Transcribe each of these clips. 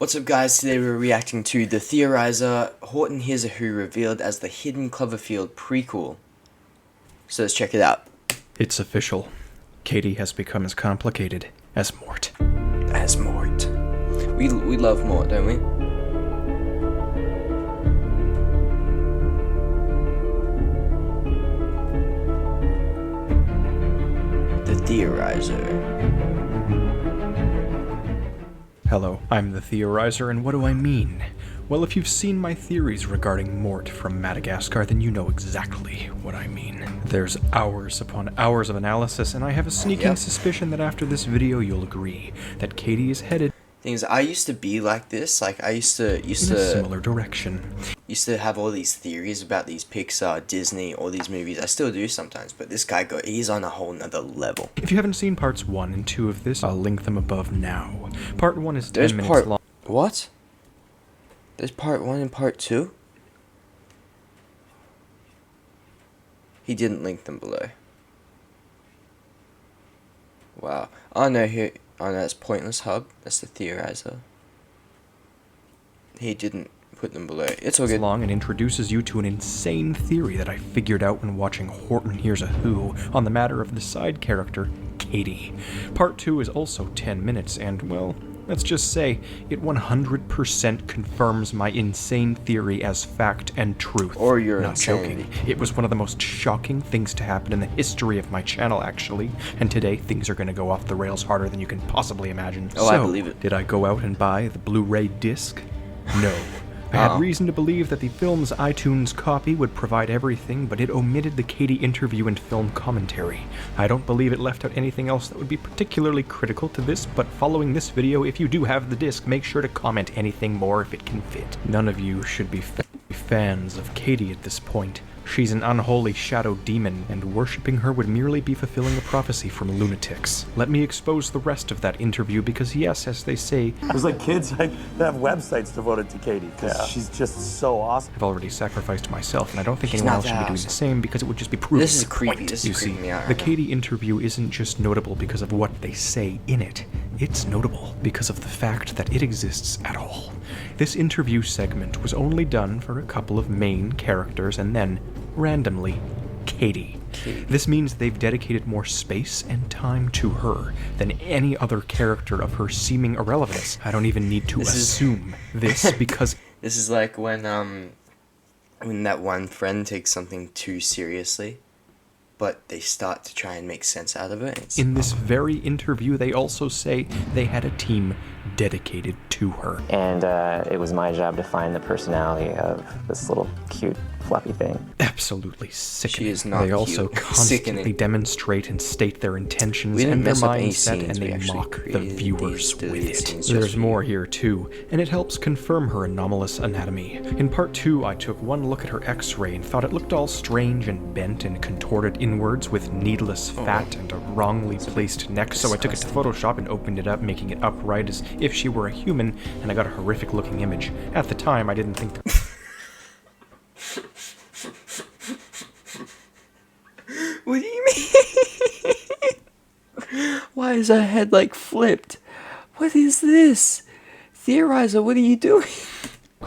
What's up guys, today we're reacting to the Theorizer, Horton Hears a Who revealed as the hidden Cloverfield prequel. So let's check it out. It's official. Katie has become as complicated as Mort. As Mort. We love Mort, don't we? The Theorizer. Hello, I'm the Theorizer, and what do I mean? Well, if you've seen my theories regarding Mort from Madagascar, then you know exactly what I mean. There's hours upon hours of analysis, and I have a sneaking suspicion that after this video you'll agree that Katie is headed Things I used to be like this, like I used to in a similar direction. Used to have all these theories about these Pixar, Disney, all these movies. I still do sometimes, but this guy he's on a whole nother level. If you haven't seen parts 1 and 2 of this, I'll link them above now. Part 1 is 10 minutes long. What? There's part 1 and part 2? He didn't link them below. Wow. Oh no, here. Oh no, that's Pointless Hub. That's the Theorizer. He didn't put them below. It's all good. Long and introduces you to an insane theory that I figured out when watching Horton Hears a Who on the matter of the side character, Katie. Part 2 is also 10 minutes, and, well, let's just say it 100% confirms my insane theory as fact and truth. Or you're not insanity. joking. It was one of the most shocking things to happen in the history of my channel, actually, and today things are going to go off the rails harder than you can possibly imagine. Oh, so, I believe it. Did I go out and buy the Blu-ray disc? No. I had reason to believe that the film's iTunes copy would provide everything, but it omitted the Katie interview and film commentary. I don't believe it left out anything else that would be particularly critical to this, but following this video, if you do have the disc, make sure to comment anything more if it can fit. None of you should be fans of Katie at this point. She's an unholy shadow demon, and worshipping her would merely be fulfilling a prophecy from lunatics. Let me expose the rest of that interview because, yes, as they say, there's like kids that have websites devoted to Katie because she's just so awesome. I've already sacrificed myself, and I don't think anyone else should be doing the same because it would just be proving This is the creepy. point. This You is see, creeping me out. the Katie interview isn't just notable because of what they say in it. It's notable because of the fact that it exists at all. This interview segment was only done for a couple of main characters and then, randomly, Katie. This means they've dedicated more space and time to her than any other character of her seeming irrelevance. I don't even need to assume this because this is like when that one friend takes something too seriously, but they start to try and make sense out of it. In this very interview, they also say they had a team dedicated to her. And it was my job to find the personality of this little cute fluffy thing. Absolutely sickening. She is not They also cute. constantly Sickening. demonstrate and state their intentions We didn't and their mess up any mindset, scenes. and We they actually mock the created viewers these with it. scenes just There's for more you. here too, and it helps confirm her anomalous anatomy. In part 2, I took one look at her x-ray and thought it looked all strange and bent and contorted inwards with needless fat and a wrongly placed neck, so I took it to Photoshop and opened it up, making it upright as if she were a human, and I got a horrific looking image. At the time, I didn't think What do you mean? Why is her head like flipped? What is this? Theorizer, what are you doing?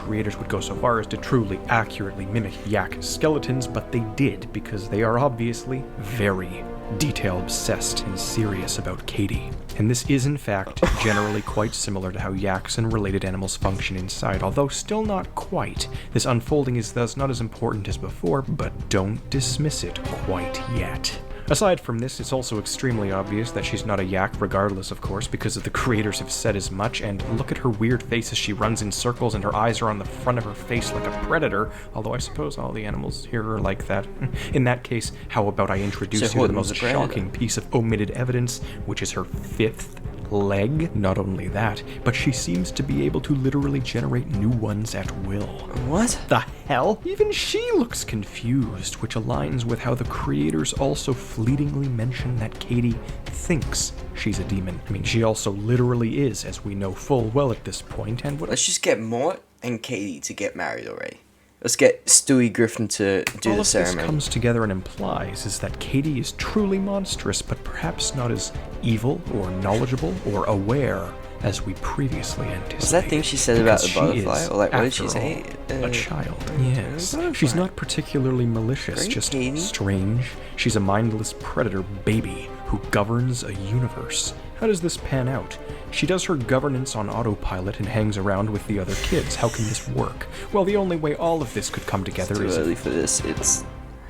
creators would go so far as to truly accurately mimic yak skeletons, but they did because they are obviously very detail obsessed and serious about Katie. And this is in fact generally quite similar to how yaks and related animals function inside, although still not quite. This unfolding is thus not as important as before, but don't dismiss it quite yet. Aside from this, it's also extremely obvious that she's not a yak, regardless of course, because the creators have said as much, and look at her weird face as she runs in circles and her eyes are on the front of her face like a predator, although I suppose all the animals here are like that. In that case, how about I introduce you to the most shocking piece of omitted evidence, which is her fifth leg? Not only that, but she seems to be able to literally generate new ones at will. What the hell? Even she looks confused, which aligns with how the creators also fleetingly mention that Katie thinks she's a demon. I mean, she also literally is, as we know full well at this point, and let's just get Mort and Katie to get married already. Let's get Stewie Griffin to do all the of ceremony. This comes together and implies is that Katie is truly monstrous, but perhaps not as evil or knowledgeable or aware as we previously anticipated. Was that thing she said about the because butterfly? She is, Or like, what did she after say? all, a child. Yes. butterfly. She's not particularly malicious, Great, just Katie. strange. She's a mindless predator baby who governs a universe. How does this pan out? She does her governance on autopilot and hangs around with the other kids. How can this work? Well, the only way all of this could come together Too is early if, for this. It's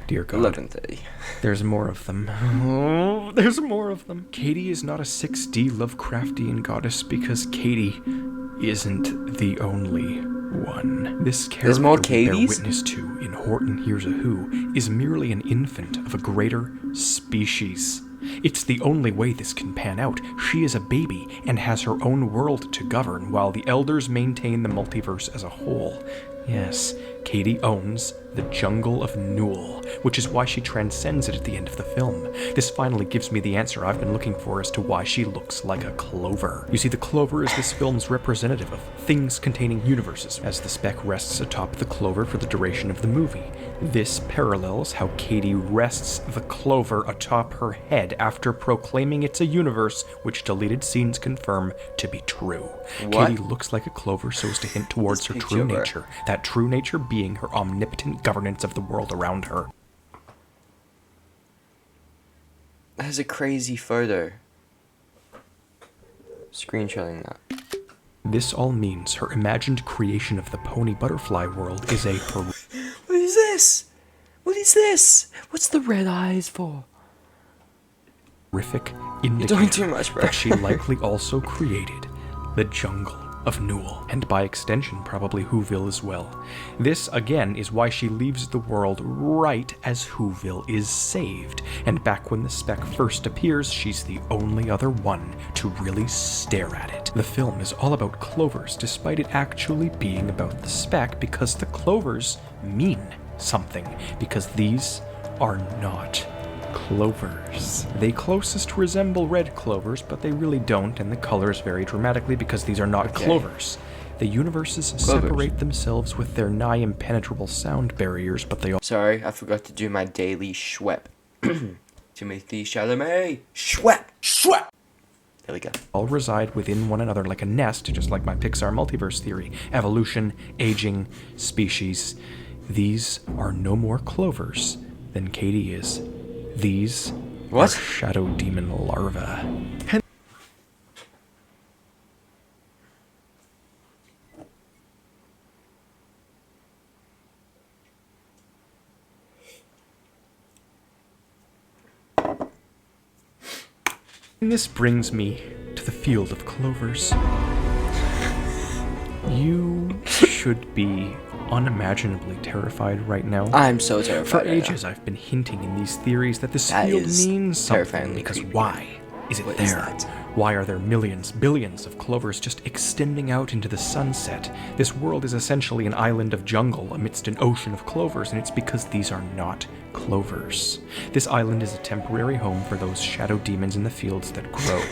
dear God, 11:30. there's more of them. Oh, there's more of them. Katie is not a 6D Lovecraftian goddess because Katie isn't the only one. This character There's more we bear Katies? witness to in Horton Hears a Who is merely an infant of a greater species. It's the only way this can pan out. She is a baby and has her own world to govern, while the elders maintain the multiverse as a whole. Yes, Katie owns the jungle of Newell, which is why she transcends it at the end of the film. This finally gives me the answer I've been looking for as to why she looks like a clover. You see, the clover is this film's representative of things containing universes, as the speck rests atop the clover for the duration of the movie. This parallels how Katie rests the clover atop her head after proclaiming it's a universe, which deleted scenes confirm to be true. What? Katie looks like a clover so as to hint towards This her picture true of her. nature, that true nature being her omnipotent governance of the world around her. That is a crazy photo. Screenshotting that. This all means her imagined creation of the pony butterfly world is a What is this? What is this? What's the red eyes for? horrific doing indicator too much, bro. that she likely also created the jungle of Newell, and by extension probably Whoville as well. This, again, is why she leaves the world right as Whoville is saved, and back when the speck first appears, she's the only other one to really stare at it. The film is all about clovers, despite it actually being about the speck, because the clovers mean something, because these are not clovers. They closest resemble red clovers, but they really don't, and the colors vary dramatically because these are not clovers. The universes separate themselves with their nigh impenetrable sound barriers, but they Sorry, I forgot to do my daily Schwepp. Timothy Chalamet. Schwepp. Schwepp. There we go. all reside within one another like a nest, just like my Pixar multiverse theory. Evolution, aging, species. These are no more clovers than Katie is. These What? are shadow demon larvae. And this brings me to the field of clovers. You should be unimaginably terrified right now. I'm so terrified. For right now. ages, I've been hinting in these theories that this That field is means something, terrifyingly because creepy. why is it What is there? that? Why are there millions, billions of clovers just extending out into the sunset? This world is essentially an island of jungle amidst an ocean of clovers, and it's because these are not clovers. This island is a temporary home for those shadow demons in the fields that grow.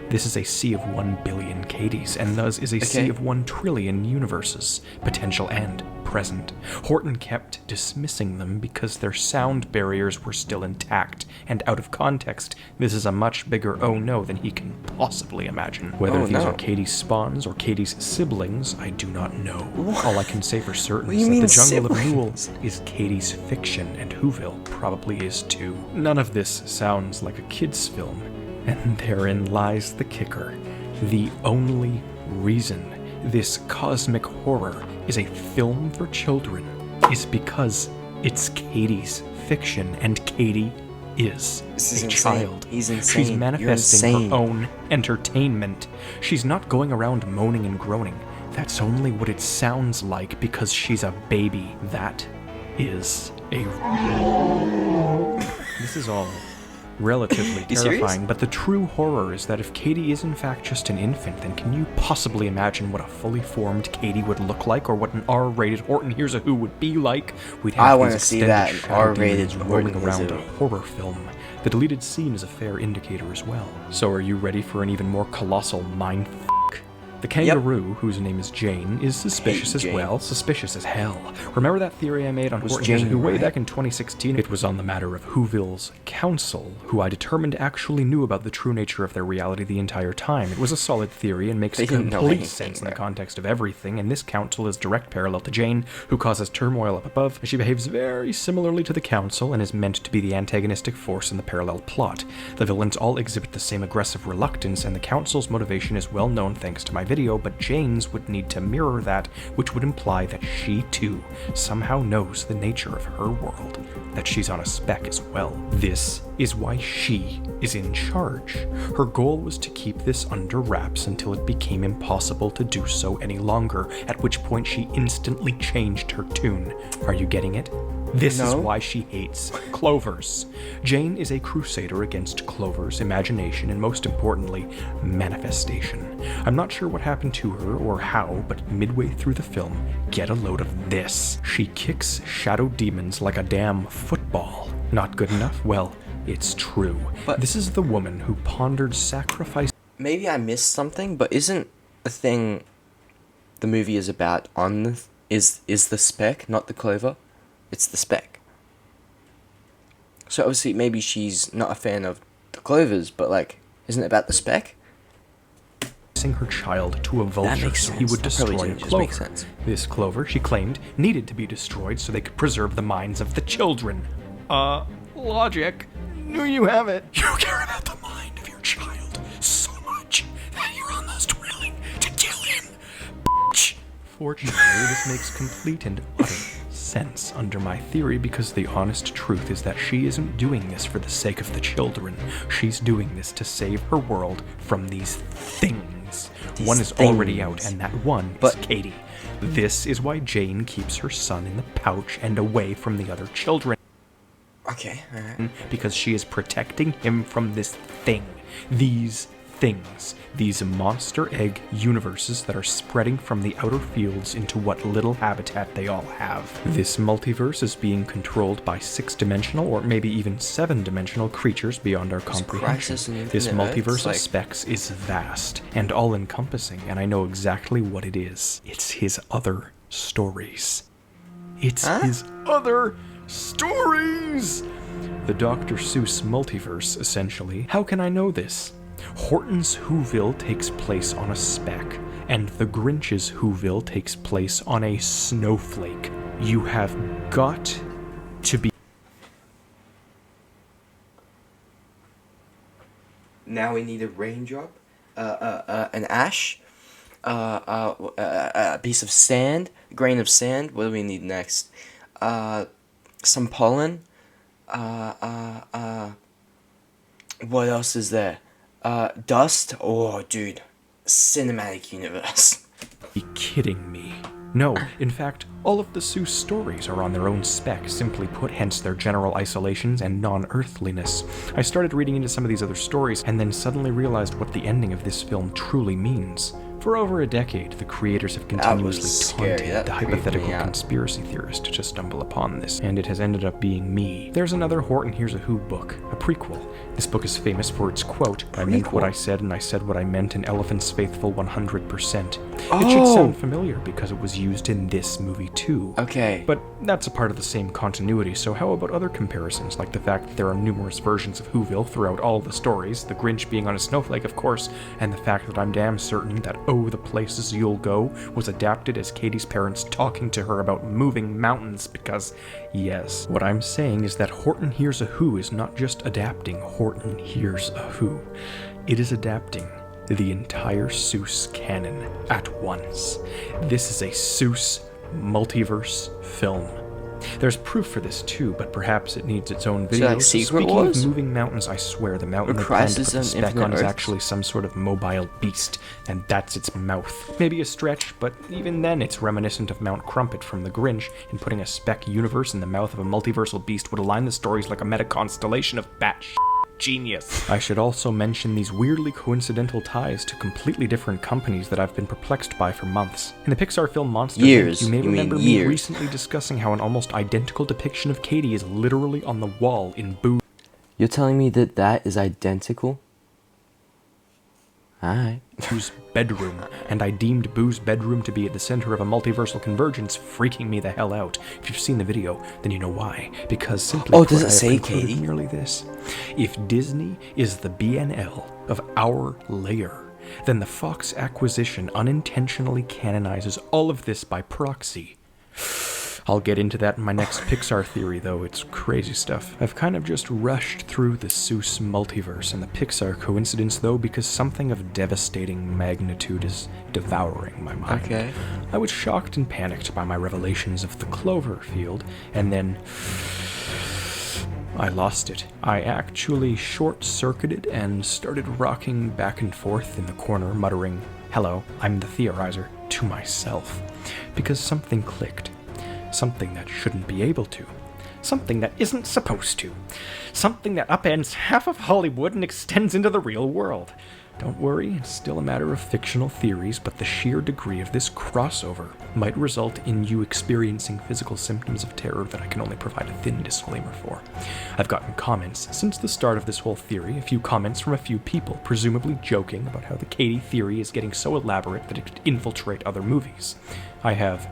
This is a sea of 1 billion Katies, and thus is a sea of 1 trillion universes, potential and present. Horton kept dismissing them because their sound barriers were still intact, and out of context, this is a much bigger oh no than he can possibly imagine. Whether Oh, these no. are Katie's spawns or Katie's siblings, I do not know. All I can say for certain What do is you that mean the jungle of siblings? Newell is Katie's fiction, and Whoville probably is too. None of this sounds like a kid's film, and therein lies the kicker. The only reason this cosmic horror is a film for children is because it's Katie's fiction, and Katie is This is a insane. child. He's insane. She's You're manifesting insane. her own entertainment. She's not going around moaning and groaning. That's only what it sounds like because she's a baby. That is a... This is all relatively You serious? terrifying, but the true horror is that if Katie is in fact just an infant, then can you possibly imagine what a fully formed Katie would look like, or what an R-rated Horton Hears a Who would be like? We'd I have wanna these see extended that, an shadow R-rated demons roaming Horton Hears around a a Who. horror film. The deleted scene is a fair indicator as well. So are you ready for an even more colossal mindfuck? The kangaroo, whose name is Jane, is suspicious as Jane. well. Suspicious as hell. Remember that theory I made on Horton Hears a Jane Who way right? back in 2016? It was on the matter of Whoville's council, who I determined actually knew about the true nature of their reality the entire time. It was a solid theory and makes They didn't know complete anything, sense in the right? context of everything, and this council is direct parallel to Jane, who causes turmoil up above. She behaves very similarly to the council and is meant to be the antagonistic force in the parallel plot. The villains all exhibit the same aggressive reluctance, and the council's motivation is well known thanks to my video, but Jane's would need to mirror that, which would imply that she too somehow knows the nature of her world, that she's on a spec as well. This is why she is in charge. Her goal was to keep this under wraps until it became impossible to do so any longer, at which point she instantly changed her tune. Are you getting it? This is No. why she hates clovers. Jane is a crusader against clovers, imagination, and most importantly, manifestation. I'm not sure what happened to her or how, but midway through the film, get a load of this. She kicks shadow demons like a damn football. Not good enough? Well, it's true. But- this is the woman who pondered sacrifice. Maybe I missed something, but isn't the thing the movie is about on the is the spec, not the clover? It's the spec. So obviously maybe she's not a fan of the clovers, but like, isn't it about the spec? Her child to a vulture makes so he sense. would That probably destroy a changes. clover. Makes sense. This clover, she claimed, needed to be destroyed so they could preserve the minds of the children. Logic. You have it. You care about the mind of your child so much that you're almost willing to kill him. Bitch. Fortunately, this makes complete and utter sense under my theory, because the honest truth is that she isn't doing this for the sake of the children. She's doing this to save her world from these things. These One is already out, things. and that one But- is Katie. This is why Jane keeps her son in the pouch and away from the other children, Okay, alright. because she is protecting him from this thing. These things. These monster egg universes that are spreading from the outer fields into what little habitat they all have. This multiverse is being controlled by 6-dimensional or maybe even 7-dimensional creatures beyond our comprehension. Crisis in This Infinite multiverse Earths, of like- specs is vast and all-encompassing, and I know exactly what it is. It's his other stories. It's his other stories! The Dr. Seuss multiverse, essentially. How can I know this? Horton's Whoville takes place on a speck, and the Grinch's Whoville takes place on a snowflake. You have got to be. Now we need a raindrop, an ash, a piece of sand, a grain of sand. What do we need next? Some pollen. What else is there? Dust. Oh, dude, cinematic universe. Be kidding me. No, in fact, all of the Seuss stories are on their own spec, simply put, hence their general isolations and non-earthliness. I started reading into some of these other stories, and then suddenly realized what the ending of this film truly means. For over a decade, the creators have was continuously scary. taunted That the creeped me hypothetical out. conspiracy theorist to stumble upon this, and it has ended up being me. There's another Horton Hears a Who book, a prequel. This book is famous for its quote, "I meant what I said and I said what I meant, and Elephant's faithful 100%. It should sound familiar because it was used in this movie too. Okay. But that's a part of the same continuity, so how about other comparisons, like the fact that there are numerous versions of Whoville throughout all the stories, the Grinch being on a snowflake, of course, and the fact that I'm damn certain that Oh, the Places You'll Go was adapted as Katie's parents talking to her about moving mountains, because, yes, what I'm saying is that Horton Hears a Who is not just adapting Horton Hears a Who. It is adapting the entire Seuss canon at once. This is a Seuss multiverse film. There's proof for this too, but perhaps it needs its own video. like Secret Speaking Wars? of moving mountains, I swear the mountain Or they plan to Crisis put the on spec Infinite on is Earths? actually some sort of mobile beast, and that's its mouth. Maybe a stretch, but even then it's reminiscent of Mount Crumpet from The Grinch, and putting a spec universe in the mouth of a multiversal beast would align the stories like a meta-constellation of batshit genius. I should also mention these weirdly coincidental ties to completely different companies that I've been perplexed by for months. In the Pixar film Monsters, Years. you may You mean remember me years. recently discussing how an almost identical depiction of Katie is literally on the wall in Boo. You're telling me that that is identical? Alright. Boo's bedroom, and I deemed Boo's bedroom to be at the center of a multiversal convergence, freaking me the hell out. If you've seen the video, then you know why. Because simply Oh, does put, it I have say concluded Katie? merely this. If Disney is the BNL of our layer, then the Fox acquisition unintentionally canonizes all of this by proxy. I'll get into that in my next Pixar theory, though. It's crazy stuff. I've kind of just rushed through the Seuss multiverse and the Pixar coincidence, though, because something of devastating magnitude is devouring my mind. Okay. I was shocked and panicked by my revelations of the CLOVERFIELD, and then I lost it. I actually short-circuited and started rocking back and forth in the corner, muttering, "Hello, I'm the Theorizer," to myself, because something clicked. Something that shouldn't be able to. Something that isn't supposed to. Something that upends half of Hollywood and extends into the real world. Don't worry, it's still a matter of fictional theories, but the sheer degree of this crossover might result in you experiencing physical symptoms of terror that I can only provide a thin disclaimer for. I've gotten comments since the start of this whole theory, a few comments from a few people, presumably joking about how the Katie theory is getting so elaborate that it could infiltrate other movies. I have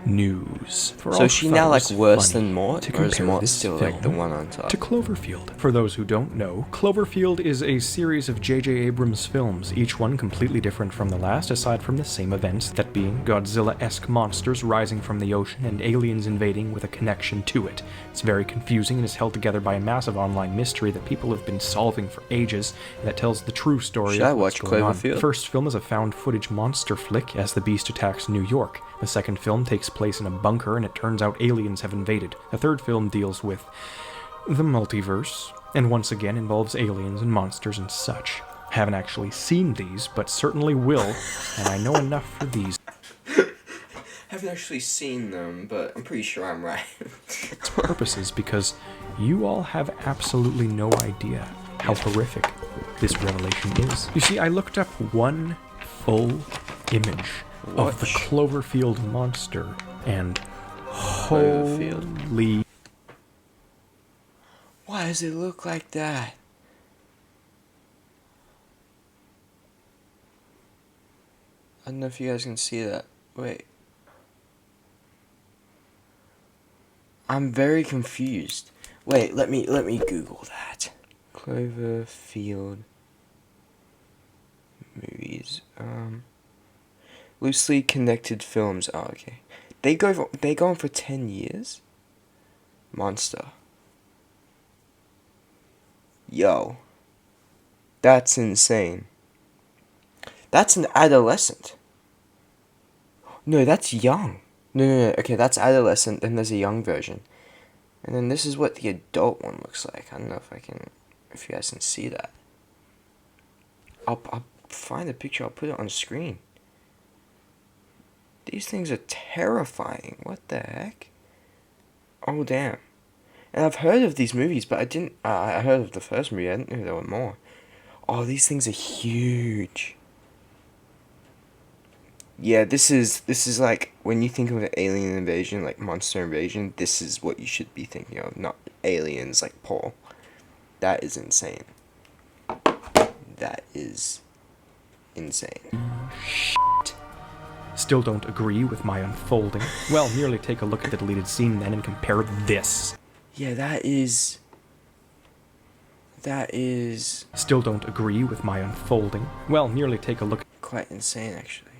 news. For So all is she thought now it like was worse funny than Mort, to or is compare Mort this still like the film one on top? to Cloverfield. For those who don't know, Cloverfield is a series of J.J. Abrams films, each one completely different from the last, aside from the same events, that being Godzilla-esque monsters rising from the ocean and aliens invading with a connection to it. It's very confusing and is held together by a massive online mystery that people have been solving for ages, and that tells the true story Should of I what's watch going on. Cloverfield? The first film is a found-footage monster flick as the beast attacks New York. The second film takes place in a bunker, and it turns out aliens have invaded. The third film deals with the multiverse, and once again involves aliens and monsters and such. I haven't actually seen these, but certainly will, and I know enough for these. I haven't actually seen them, but I'm pretty sure I'm right. Purposes, because you all have absolutely no idea how horrific this revelation is. You see, I looked up one full image of the Cloverfield monster, and holy... Why does it look like that? I don't know if you guys can see that. Wait. I'm very confused. Wait, let me Google that. Cloverfield movies. Loosely connected films. Oh, okay. They go on for 10 years? Monster. Yo. That's insane. That's an adolescent. No, that's young. No. Okay, that's adolescent, then there's a young version. And then this is what the adult one looks like. I don't know if you guys can see that. I'll find the picture, I'll put it on screen. These things are terrifying. What the heck? Oh, damn. And I've heard of these movies, but I heard of the first movie, I didn't know there were more. Oh, these things are huge. Yeah, this is like, when you think of an alien invasion, like monster invasion, this is what you should be thinking of, not aliens like Paul. That is insane. That is insane. Still don't agree with my unfolding? Well, merely take a look at the deleted scene then and compare this. Yeah, that is... Still don't agree with my unfolding? Well, merely take a look quite insane, actually.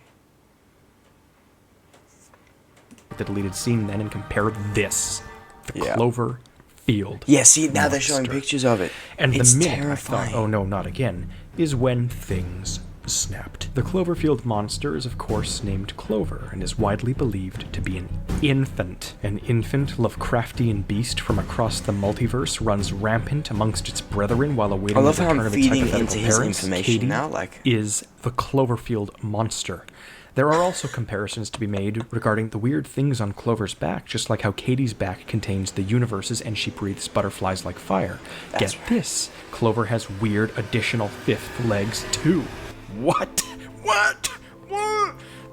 at the deleted scene then and compare this. The Yeah. Cloverfield. Yeah, see, now they're showing monster. pictures of it. And It's the minute terrifying. I thought, oh no, not again, is when things snapped. The Cloverfield monster is of course named Clover and is widely believed to be an infant. An infant Lovecraftian beast from across the multiverse runs rampant amongst its brethren while awaiting I love the how return I'm of its feeding hypothetical into his parents. information Katie now, like... is the Cloverfield monster. There are also comparisons to be made regarding the weird things on Clover's back, just like how Katie's back contains the universes and she breathes butterflies like fire. That's Get right. this, Clover has weird additional fifth legs too. What?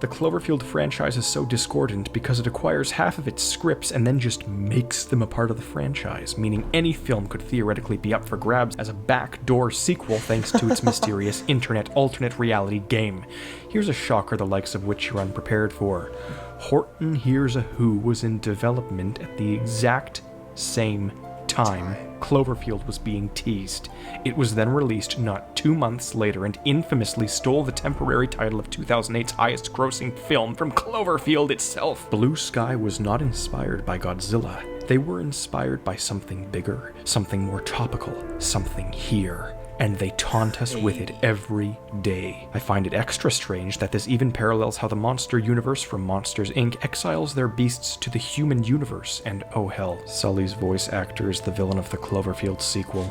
The Cloverfield franchise is so discordant because it acquires half of its scripts and then just makes them a part of the franchise, meaning any film could theoretically be up for grabs as a backdoor sequel thanks to its mysterious internet alternate reality game. Here's a shocker the likes of which you're unprepared for. Horton Hears a Who was in development at the exact same time Cloverfield was being teased. It was then released not 2 months later and infamously stole the temporary title of 2008's highest-grossing film from Cloverfield itself. Blue Sky was not inspired by Godzilla. They were inspired by something bigger, something more topical, something here. And they taunt us with it every day. I find it extra strange that this even parallels how the monster universe from Monsters, Inc. exiles their beasts to the human universe, and oh hell, Sully's voice actor is the villain of the Cloverfield sequel.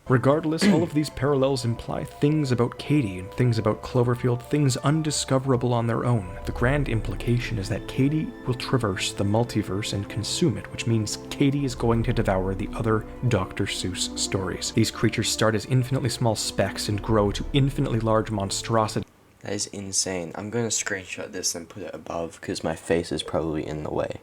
Regardless, all of these parallels imply things about Katie and things about Cloverfield, things undiscoverable on their own. The grand implication is that Katie will traverse the multiverse and consume it, which means Katie is going to devour the other Dr. Seuss stories. These creatures start as infinitely small specks and grow to infinitely large monstrosities. That is insane. I'm going to screenshot this and put it above because my face is probably in the way.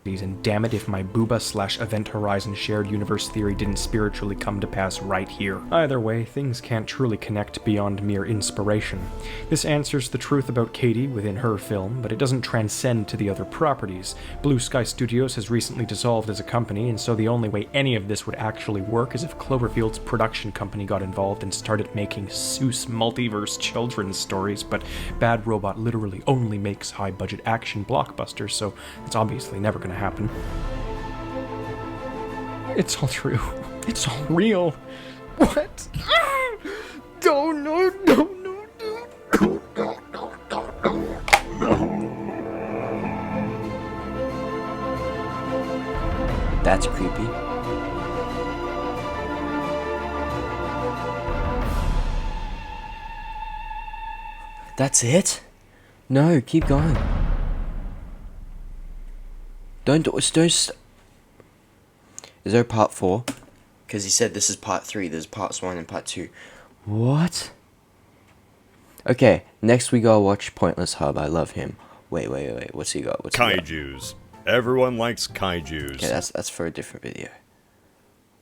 And damn it if my Booba/Event Horizon shared universe theory didn't spiritually come to pass right here. Either way, things can't truly connect beyond mere inspiration. This answers the truth about Katie within her film, but it doesn't transcend to the other properties. Blue Sky Studios has recently dissolved as a company, and so the only way any of this would actually work is if Cloverfield's production company got involved and started making Seuss multiverse children's stories, but Bad Robot literally only makes high-budget action blockbusters, so it's obviously never gonna happen. It's all true. It's all real. What? No, no, no, no, no. That's creepy. That's it? No, keep going. Don't. Is there a part 4? Because he said this is part 3. There's parts 1 and part 2. What? Okay, next we go watch Pointless Hub. I love him. Wait. What's he got? Kaijus. Everyone likes kaijus. Okay, that's for a different video.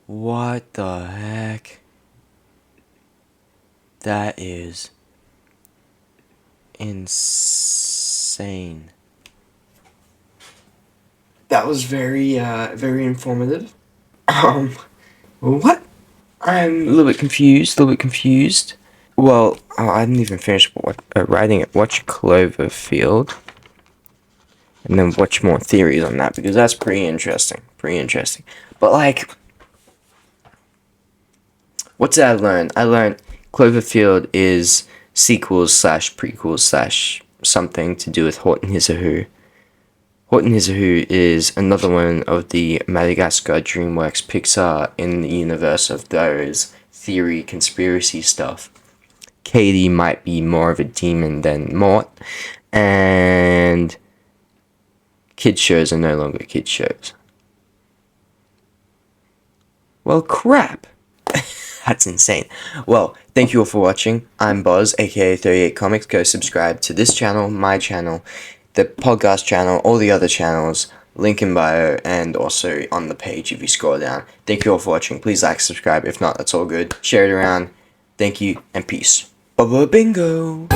What the heck? That is insane. That was very informative. What? I'm a little bit confused. Well, I didn't even finish writing it. Watch Cloverfield. And then watch more theories on that, because that's pretty interesting. But, like, what did I learn? I learned Cloverfield is sequels/prequels/something to do with Horton Hears a Who. Horton Hears a Who is another one of the Madagascar, DreamWorks, Pixar in the universe of those theory, conspiracy stuff. Katie might be more of a demon than Mort, and kids shows are no longer kids shows. Well, crap. That's insane. Well, thank you all for watching. I'm Boz, aka 38 Comics. Go subscribe to this channel, my channel, the podcast channel, all the other channels, link in bio, and also on the page if you scroll down. Thank you all for watching. Please like, subscribe. If not, that's all good. Share it around. Thank you, and peace. Bubba bingo!